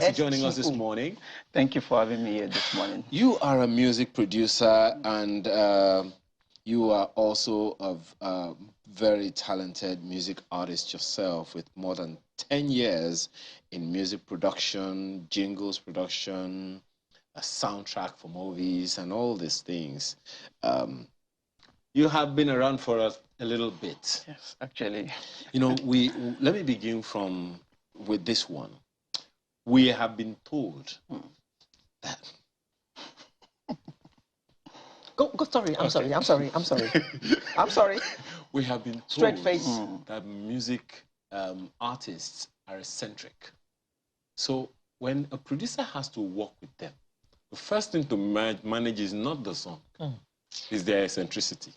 for joining us this morning. Thank you for having me here this morning. You are a music producer and you are also a very talented music artist yourself with more than 10 years in music production, jingles production, a soundtrack for movies and all these things. You have been around for a little bit. Yes, actually. You know, let me begin with this one. We have been told that... Sorry, I'm sorry. We have been told Straight face. That music artists are eccentric. So when a producer has to work with them, the first thing to manage is not the song, it's their eccentricity.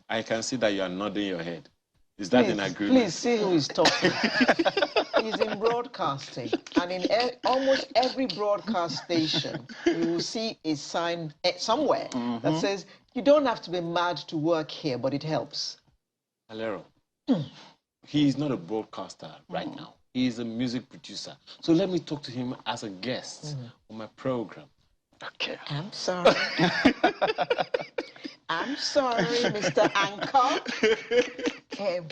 I can see that you are nodding your head. Is that in agreement? Please see who is talking. He's in broadcasting, and in almost every broadcast station, you will see a sign somewhere that says, you don't have to be mad to work here, but it helps. Alero, he is not a broadcaster right now. He is a music producer. So let me talk to him as a guest on my program. Okay. I'm sorry. I'm sorry, Mr. Anchor.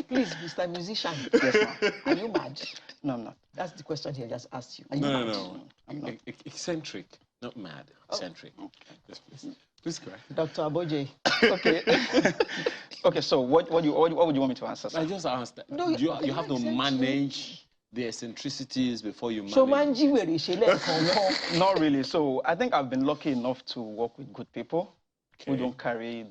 Please, Mr. Musician. Yes, ma'am. Are you mad? No, I'm not. That's the question he just asked you. Are you No, mad? no. I'm not. Eccentric, not mad. Eccentric. Yes, please. Please go ahead. Dr. Aboje. Okay. Okay, so what would you want me to answer, sir? I just asked that. No, you have to manage the eccentricities before you So manage. Not really. So I think I've been lucky enough to work with good people who don't carry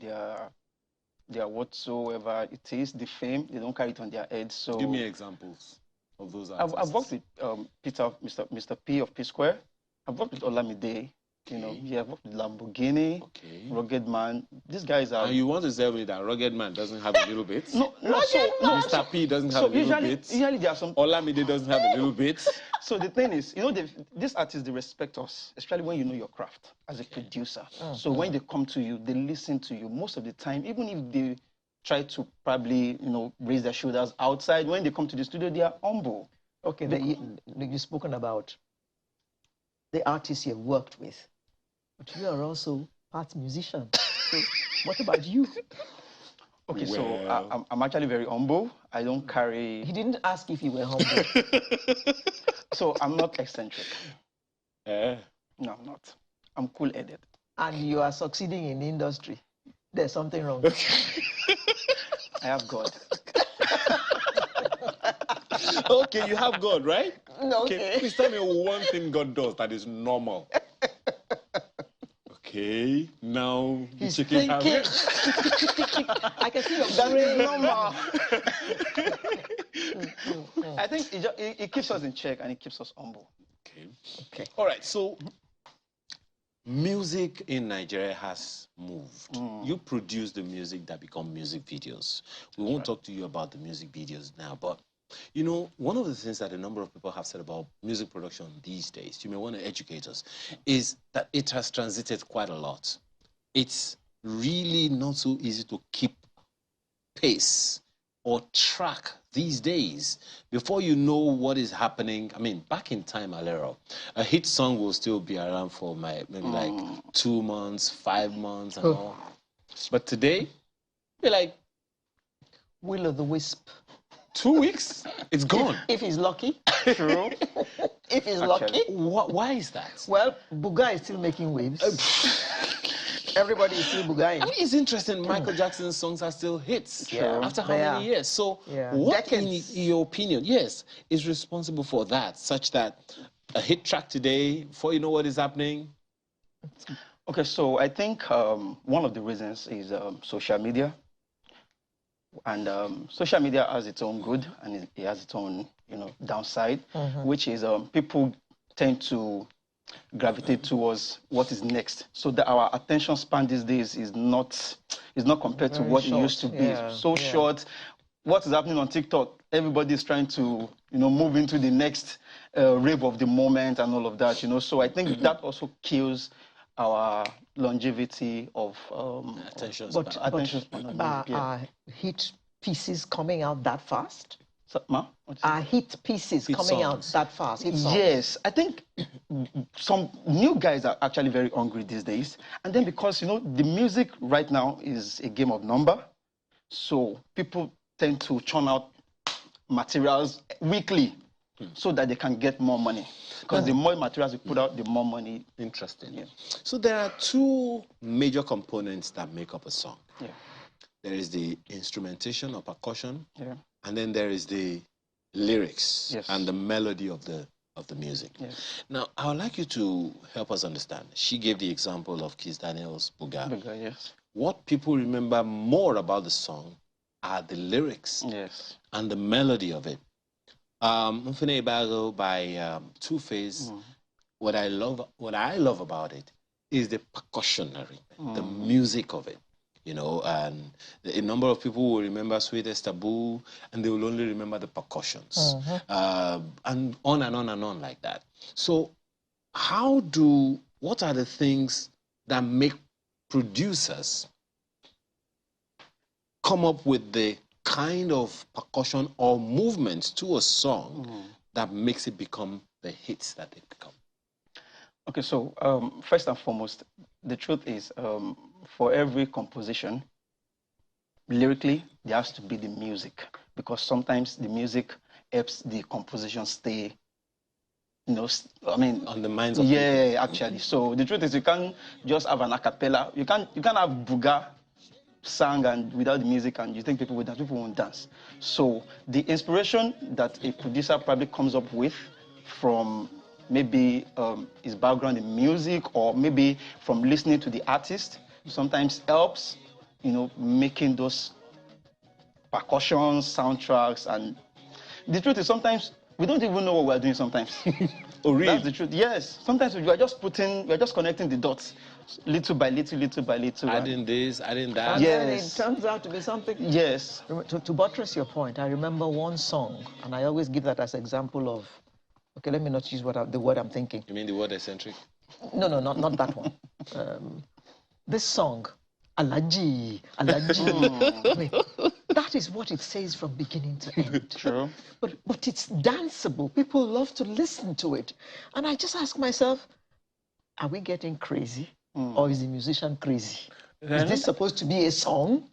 their whatsoever it is, the fame. They don't carry it on their heads. So give me examples of those artists. I've worked with Mr. P of P Square. I've worked with Olamide. You know, I've worked with Lamborghini, Rugged Man. These guys are... And you want to tell me that Rugged Man doesn't have a little bit? No, Mr. P doesn't have a little bit. Usually there are some... Olamide doesn't have a little bit. So the thing is, you know, these artists, they respect us, especially when you know your craft as a producer. So when they come to you, they listen to you most of the time, even if they try to probably, you know, raise their shoulders outside, when they come to the studio, they are humble. Okay, you've spoken about the artists you've worked with, but you are also part musician. So what about you? Okay, so I'm actually very humble. I don't carry... He didn't ask if you were humble. So I'm not eccentric. No, I'm not. I'm cool-headed. And you are succeeding in the industry. There's something wrong. I have God. Okay, you have God, right? No, okay. Please tell me one thing God does that is normal. Okay, now he's thinking. I can see your brain. Normal. I think it keeps us in check and it keeps us humble. Okay. All right. So, music in Nigeria has moved. You produce the music that become music videos. We won't talk to you about the music videos now, but you know, one of the things that a number of people have said about music production these days, you may want to educate us, is that it has transited quite a lot. It's really not so easy to keep pace or track these days. Before you know what is happening, I mean, back in time, Alero, a hit song will still be around for maybe like 2 months, 5 months and all. But today, you're like... Will o' the Wisp. 2 weeks, it's gone. If he's lucky. True. If he's lucky. Why is that? Well, Buga is still making waves. Everybody is still Bugaing. I mean, it's interesting. Michael Jackson's songs are still hits after how many years? So what, in your opinion, is responsible for that, such that a hit track today, before you know what is happening? Okay, so I think one of the reasons is social media. And social media has its own good and it has its own, you know, downside, which is people tend to gravitate towards what is next. So that our attention span these days is not compared to what it used to be. So short. What is happening on TikTok? Everybody is trying to, you know, move into the next rave of the moment and all of that, you know. So I think that also kills our longevity of attention span. Are hit pieces coming out that fast? So, Ma, what you say? hit pieces Hit coming out songs. that fast? Hit songs. Yes, I think some new guys are actually very hungry these days. And then because, the music right now is a game of number, so people tend to churn out materials weekly so that they can get more money. Because the more materials you put out, the more money. Interesting. Yeah. So there are two major components that make up a song. Yeah. There is the instrumentation or percussion, Yeah. and then there is the lyrics Yes. and the melody of the music. Yes. Now, I would like you to help us understand. She gave the example of Keith Daniels' Buga. Bigger, yes. What people remember more about the song are the lyrics Yes. and the melody of it. Mfune Ibago by Two-Face. What I love about it is the percussionary, the music of it. And a number of people will remember Sweetest Taboo, and they will only remember the percussions, and on and on and on like that. So, what are the things that make producers come up with the kind of percussion or movements to a song that makes it become the hits that they become? Okay, so first and foremost, the truth is, for every composition, lyrically, there has to be the music, because sometimes the music helps the composition stay, on the minds of people. Actually. So the truth is, you can't just have an a cappella. You can't have Buga sang and without the music, and you think people will dance. People won't dance. So the inspiration that a producer probably comes up with from maybe his background in music, or maybe from listening to the artist, sometimes helps, making those percussions, soundtracks. And the truth is, sometimes we don't even know what we're doing sometimes. Oh, really? That's the truth. Yes. Sometimes we're just connecting the dots, little by little, little by little. Adding this, adding that. And then Yes. it turns out to be something. Yes. To buttress your point, I remember one song, and I always give that as example of, okay, let me not use the word I'm thinking. You mean the word eccentric? No, not that one. This song, Alaji. I mean, that is what it says from beginning to end. True. But it's danceable. People love to listen to it. And I just ask myself, are we getting crazy? Or is the musician crazy? Is this supposed to be a song?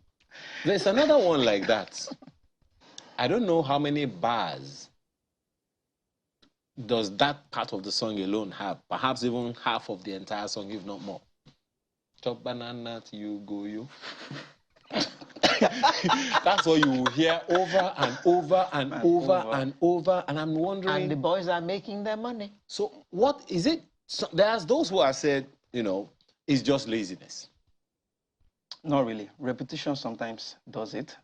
There's another one like that. I don't know how many bars does that part of the song alone have. Perhaps even half of the entire song, if not more. Chop banana till you go, you. That's what you will hear over and over and over and over. And I'm wondering. And the boys are making their money. So what is it? So there's those who have said, it's just laziness. Not really. Repetition sometimes does it.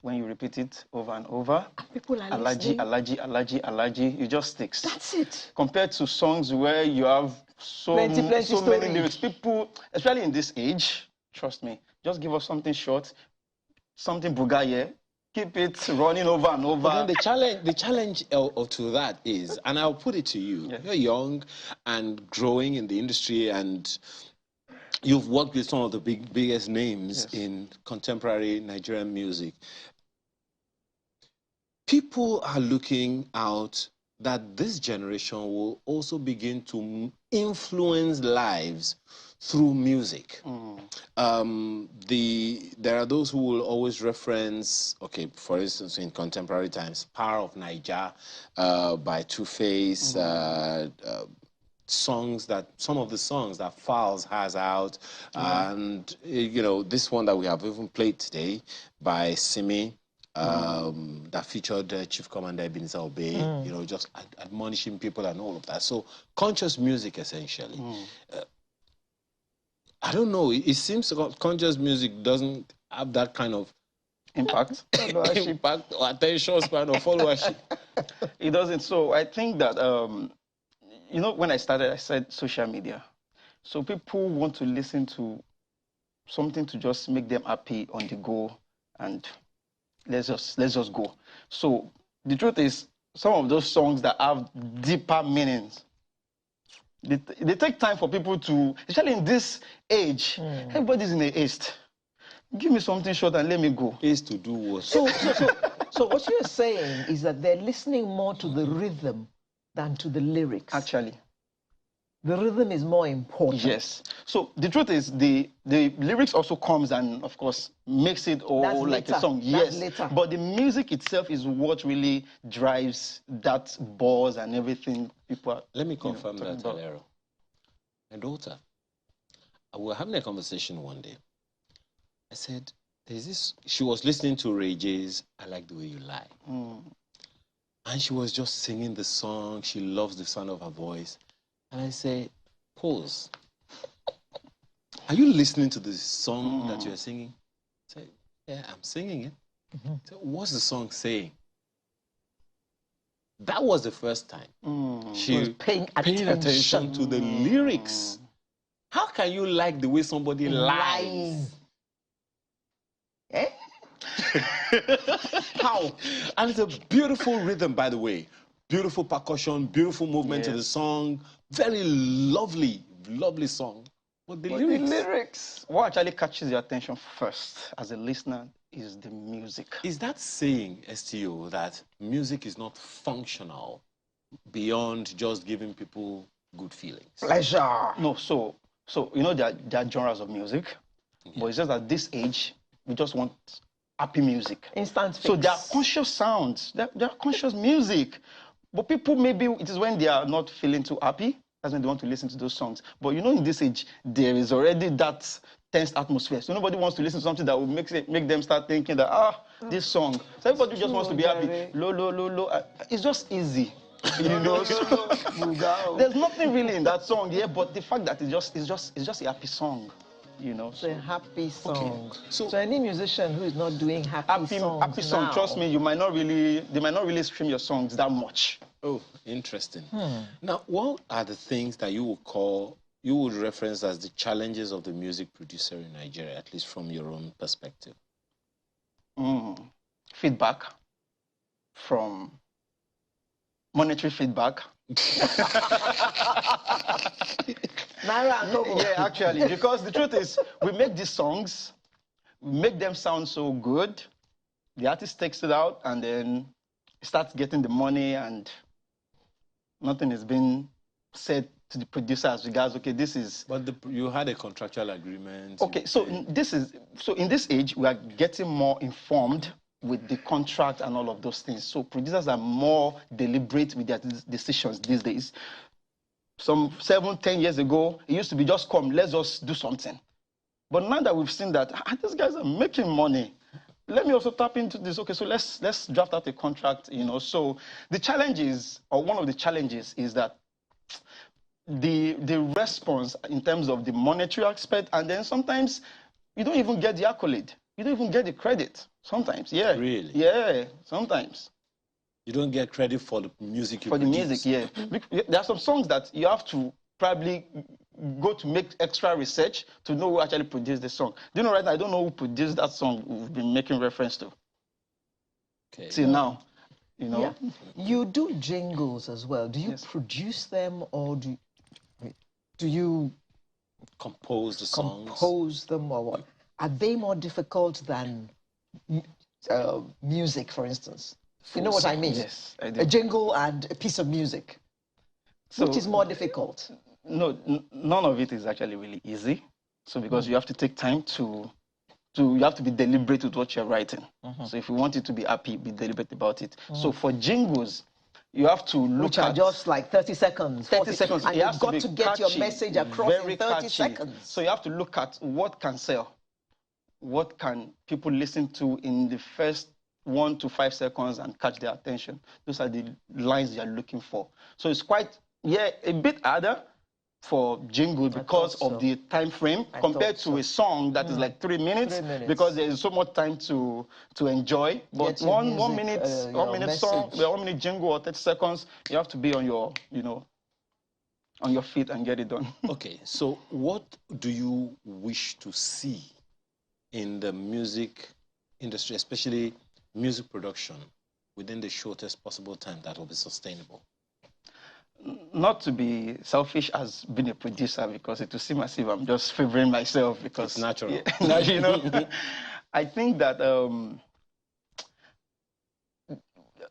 When you repeat it over and over, people are listening. Allergy, it just sticks. That's it. Compared to songs where you have so many lyrics, people, especially in this age, trust me, just give us something short, something bugaye, keep it running over and over. But then the challenge to that is, and I'll put it to you, You're young and growing in the industry, and you've worked with some of the biggest names in contemporary Nigerian music. People are looking out that this generation will also begin to influence lives through music. There are those who will always reference, okay, for instance, in contemporary times, Power of Naija by Two-Face, some of the songs that Falz has out, and this one that we have even played today by Simi, that featured Chief Commander Ebenezer Obey, just admonishing people and all of that. So conscious music, essentially. I don't know. It seems conscious music doesn't have that kind of impact, impact or attention span or followership. It doesn't. So I think that when I started, I said social media. So people want to listen to something to just make them happy on the go, and let's just go. So the truth is, some of those songs that have deeper meanings, they take time for people to, especially in this age, everybody's in a haste. Give me something short and let me go. Haste to do what? So So what you're saying is that they're listening more to the rhythm than to the lyrics. Actually. The rhythm is more important. Yes. So the truth is the lyrics also comes and of course makes it all like a song. Yes. But the music itself is what really drives that buzz and everything people are. Let me confirm that, Alero. My daughter, we were having a conversation one day. I said, there's this, she was listening to Ray J's I Like the Way You Lie. And she was just singing the song. She loves the sound of her voice. And I say, pause. Are you listening to the song that you're singing? I say, yeah, I'm singing it. So what's the song saying? That was the first time she was paying attention to the lyrics. How can you like the way somebody lies? Eh? How? And it's a beautiful rhythm, by the way. Beautiful percussion, beautiful movement to the song. Very lovely, lovely song. But the lyrics. What actually catches your attention first as a listener is the music. Is that saying, STO, that music is not functional beyond just giving people good feelings? Pleasure. No, so you know there are genres of music, but it's just at this age, we just want happy music. Instant fix. So there are conscious sounds, there are conscious music. But people, maybe it is when they are not feeling too happy, that's when they want to listen to those songs. But you know, in this age, there is already that tense atmosphere. So nobody wants to listen to something that will make them start thinking that, this song. So everybody just wants to be happy. Low, low, low, low. It's just easy. You know, there's nothing really in that song, but the fact that it's just a happy song. You know, it's a happy song. Okay. So any musician who is not doing happy songs now, trust me, they might not really stream your songs that much. Oh, interesting. Now, what are the things that you would reference as the challenges of the music producer in Nigeria, at least from your own perspective? Feedback from monetary feedback. Yeah, actually, because the truth is, we make these songs, we make them sound so good, the artist takes it out and then starts getting the money and nothing is being said to the producer as regards, okay, this is... But you had a contractual agreement. Okay, so in this age, we are getting more informed with the contract and all of those things. So producers are more deliberate with their decisions these days. Some 7-10 years ago, it used to be just come, let's just do something. But now that we've seen that these guys are making money, let me also tap into this. Okay, so let's draft out a contract, you know. So the challenge is, or one of the challenges is that the response in terms of the monetary aspect, and then sometimes you don't even get the accolade. You don't even get the credit sometimes. Yeah. Really? Yeah, sometimes. You don't get credit for the music you produce. The music, yeah. There are some songs that you have to probably go to make extra research to know who actually produced the song. Do you know right now, I don't know who produced that song we've been making reference to. Okay. Till now, you know. Yeah. You do jingles as well. Do you produce them or do you compose the songs? Compose them or what? Are they more difficult than music, for instance? You know what I mean? Yes, I do. A jingle and a piece of music. So, which is more difficult? No, none of it is actually really easy. So because you have to take time you have to be deliberate with what you're writing. So if you want it to be happy, be deliberate about it. So for jingles, you have to look which are just like 30 seconds. 30 seconds. And you've got to get your message across in 30 seconds. So you have to look at what can sell. What can people listen to in the first 1 to 5 seconds and catch their attention. Those are the lines you're looking for. So it's quite, a bit harder for jingle because of the time frame compared to a song that is like 3 minutes, because there is so much time to enjoy. But one minute song, 1 minute jingle or 30 seconds, you have to be on your, on your feet and get it done. Okay, so what do you wish to see in the music industry, especially music production, within the shortest possible time that will be sustainable? Not to be selfish as being a producer, because it will seem as if I'm just favoring myself, because it's natural. Yeah, you know, I think that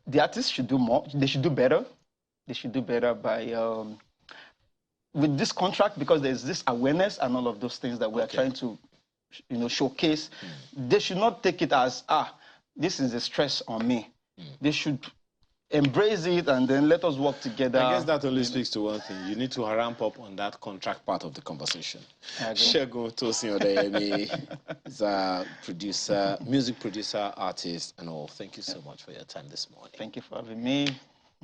the artists should do more. They should do better. They should do better by with this contract, because there's this awareness and all of those things that we are trying to, showcase. They should not take it as, this is a stress on me. They should embrace it and then let us work together. I guess that only speaks to one thing. You need to ramp up on that contract part of the conversation. Shego Tosin Odeyemi is a producer, music producer, artist, and all. Thank you so much for your time this morning. Thank you for having me.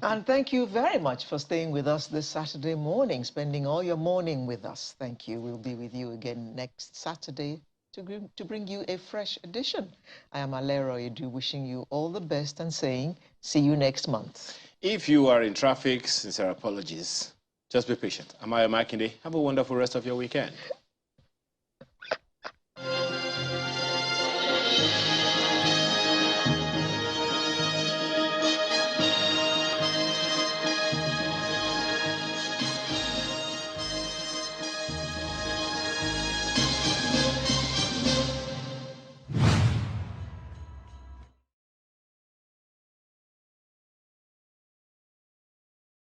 And thank you very much for staying with us this Saturday morning, spending all your morning with us. Thank you. We'll be with you again next Saturday to bring you a fresh edition. I am Alero Edu, wishing you all the best and saying, see you next month. If you are in traffic, sincere apologies. Just be patient. I'm Ayo Makinde. Have a wonderful rest of your weekend.